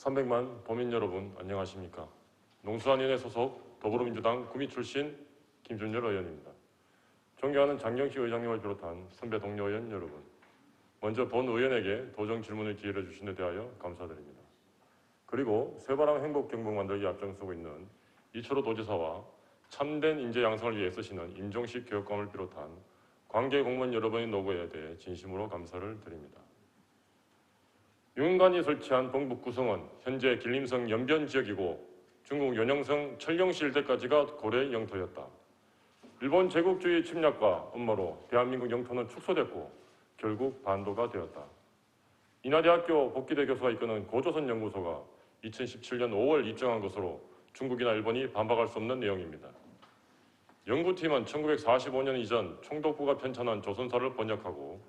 300만 도민 여러분 안녕하십니까? 농수산위원회 소속 더불어민주당 구미 출신 김준열 의원입니다. 존경하는 장경식 의장님을 비롯한 선배 동료 의원 여러분, 먼저 본 의원에게 도정 질문의 기회를 주신 데 대하여 감사드립니다. 그리고 새바람 행복경북 만들기 앞장서고 있는 이철호 도지사와 참된 인재 양성을 위해 쓰시는 임종식 교육감을 비롯한 관계 공무원 여러분의 노고에 대해 진심으로 감사를 드립니다. 윤관이 설치한 동북 구성은 현재 길림성 연변 지역이고 중국 연영성 철령시 일대까지가 고려의 영토였다. 일본 제국주의 침략과 음모로 대한민국 영토는 축소됐고 결국 반도가 되었다. 인하대학교 복귀대 교수가 이끄는 고조선 연구소가 2017년 5월 입증한 것으로 중국이나 일본이 반박할 수 없는 내용입니다. 연구팀은 1945년 이전 총독부가 편찬한 조선사를 번역하고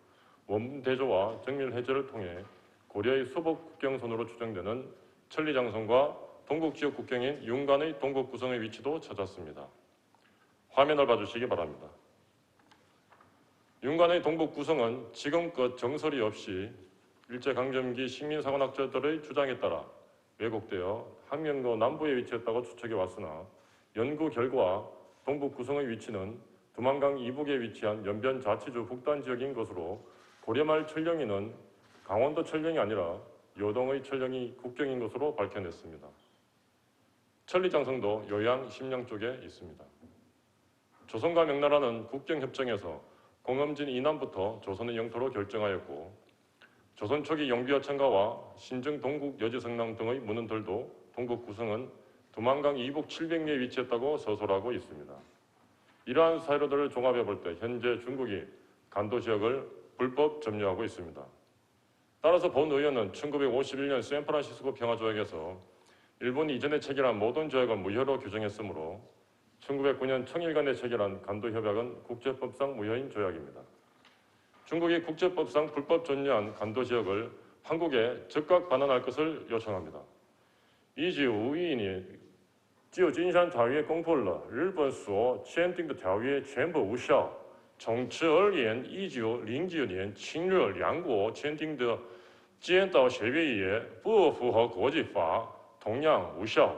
원문 대조와 정밀 해제를 통해 고려의 수복 국경선으로 추정되는 천리장성과 동북지역 국경인 윤관의 동북 구성의 위치도 찾았습니다. 화면을 봐주시기 바랍니다. 윤관의 동북 구성은 지금껏 정설이 없이 일제강점기 식민사관학자들의 주장에 따라 왜곡되어 한면도 남부에 위치했다고 추측해 왔으나 연구 결과 동북 구성의 위치는 두만강 이북에 위치한 연변 자치주 북단 지역인 것으로 고려말 철령이는 강원도 철령이 아니라 요동의 철령이 국경인 것으로 밝혀냈습니다. 천리장성도 요양 심양 쪽에 있습니다. 조선과 명나라는 국경협정에서 공엄진 이남부터 조선의 영토로 결정하였고 조선 초기 영비어 청가와 신증 동국 여지성남 등의 문헌들도 동북 구성은 두만강 이북 700리에 위치했다고 서술하고 있습니다. 이러한 사료들을 종합해 볼 때 현재 중국이 간도 지역을 불법 점유하고 있습니다. 따라서 본 의원은 1951년 샌프란시스코 평화조약에서 일본이 이전에 체결한 모든 조약을 무효로 규정했으므로 1909년 청일 간에 체결한 간도협약은 국제법상 무효인 조약입니다. 중국이 국제법상 불법 점유한 간도 지역을 한국에 즉각 반환할 것을 요청합니다. 1951年就金山条约公布了日本所签订的条约全部无效。从此而言，1909年侵略两国签订的尖岛协约也不符合国际法，同样无效。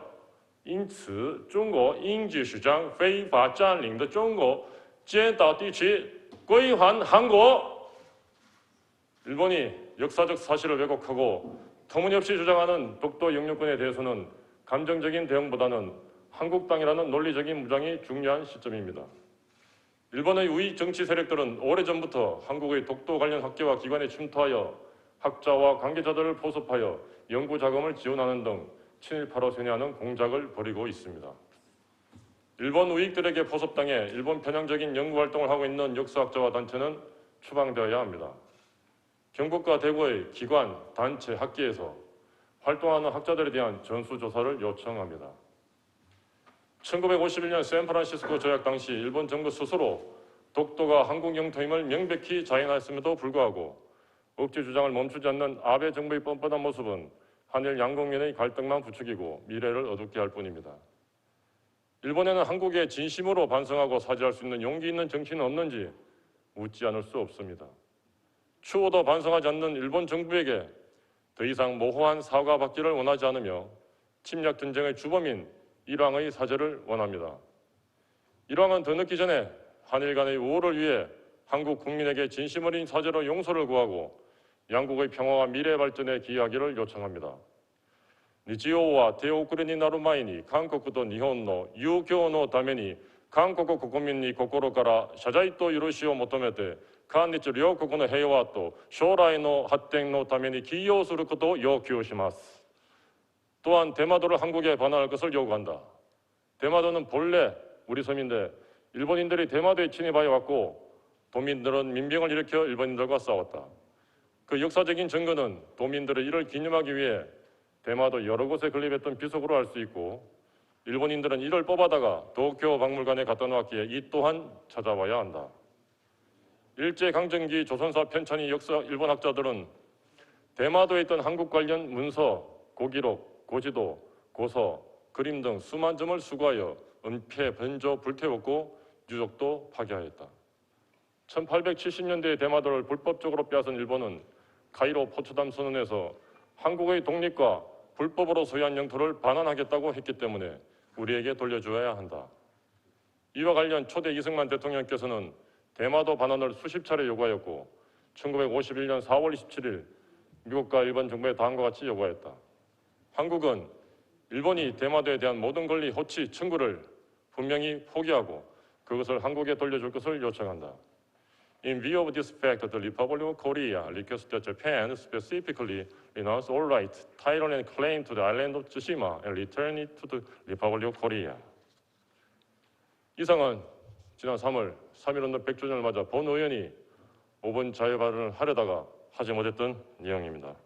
因此，中国应继续将非法占领的中国尖岛地区归还韩国。 일본이 역사적 사실을 왜곡하고 터무니없이 주장하는 독도 영유권에 대해서는 감정적인 대응보다는 한국 땅이라는 논리적인 무장이 중요한 시점입니다. 일본의 우익 정치 세력들은 오래전부터 한국의 독도 관련 학계와 기관에 침투하여 학자와 관계자들을 포섭하여 연구 자금을 지원하는 등 친일파로 세뇌하는 공작을 벌이고 있습니다. 일본 우익들에게 포섭당해 일본 편향적인 연구활동을 하고 있는 역사학자와 단체는 추방되어야 합니다. 경북과 대구의 기관, 단체, 학계에서 활동하는 학자들에 대한 전수조사를 요청합니다. 1951년 샌프란시스코 조약 당시 일본 정부 스스로 독도가 한국 영토임을 명백히 자인하였음에도 불구하고 억지 주장을 멈추지 않는 아베 정부의 뻔뻔한 모습은 한일 양국민의 갈등만 부추기고 미래를 어둡게 할 뿐입니다. 일본에는 한국에 진심으로 반성하고 사죄할 수 있는 용기 있는 정치는 없는지 묻지 않을 수 없습니다. 추호도 반성하지 않는 일본 정부에게 더 이상 모호한 사과받기를 원하지 않으며 침략 전쟁의 주범인 일왕의 사죄를 원합니다. 일왕은 더 늦기 전에 한일 간의 우호를 위해 한국 국민에게 진심 어린 사죄로 용서를 구하고 양국의 평화와 미래 발전에 기여하기를 요청합니다. 日曜は手遅れになる前に韓国と日本の友好のために韓国国民に心から謝罪と許しを求めて韓日両国の平和と将来の発展のために寄与することを要求します. 또한 대마도를 한국에 반환할 것을 요구한다. 대마도는 본래 우리 섬인데 일본인들이 대마도에 침입하여 왔고 도민들은 민병을 일으켜 일본인들과 싸웠다. 그 역사적인 증거는 도민들의 이를 기념하기 위해 대마도 여러 곳에 건립했던 비석으로 알 수 있고 일본인들은 이를 뽑아다가 도쿄 박물관에 갖다 놓았기에 이 또한 찾아와야 한다. 일제강점기 조선사 편찬이 역사 일본 학자들은 대마도에 있던 한국 관련 문서, 고기록, 고지도, 고서, 그림 등 수만 점을 수거하여 은폐, 번조, 불태웠고 유적도 파괴하였다. 1870년대에 대마도를 불법적으로 빼앗은 일본은 카이로 포츠담 선언에서 한국의 독립과 불법으로 소유한 영토를 반환하겠다고 했기 때문에 우리에게 돌려주어야 한다. 이와 관련 초대 이승만 대통령께서는 대마도 반환을 수십 차례 요구하였고 1951년 4월 27일 미국과 일본 정부에 다음과 같이 요구하였다. 한국은 일본이 대마도에 대한 모든 권리 호치 청구를 분명히 포기하고 그것을 한국에 돌려줄 것을 요청한다. In view of this fact, the Republic of Korea requests that Japan specifically renounce all right, title, and claim to the island of Tsushima and return it to the Republic of Korea. 이상은 지난 3월 3.1운동 100주년을 맞아 본 의원이 5분 자유 발언을 하려다가 하지 못했던 내용입니다.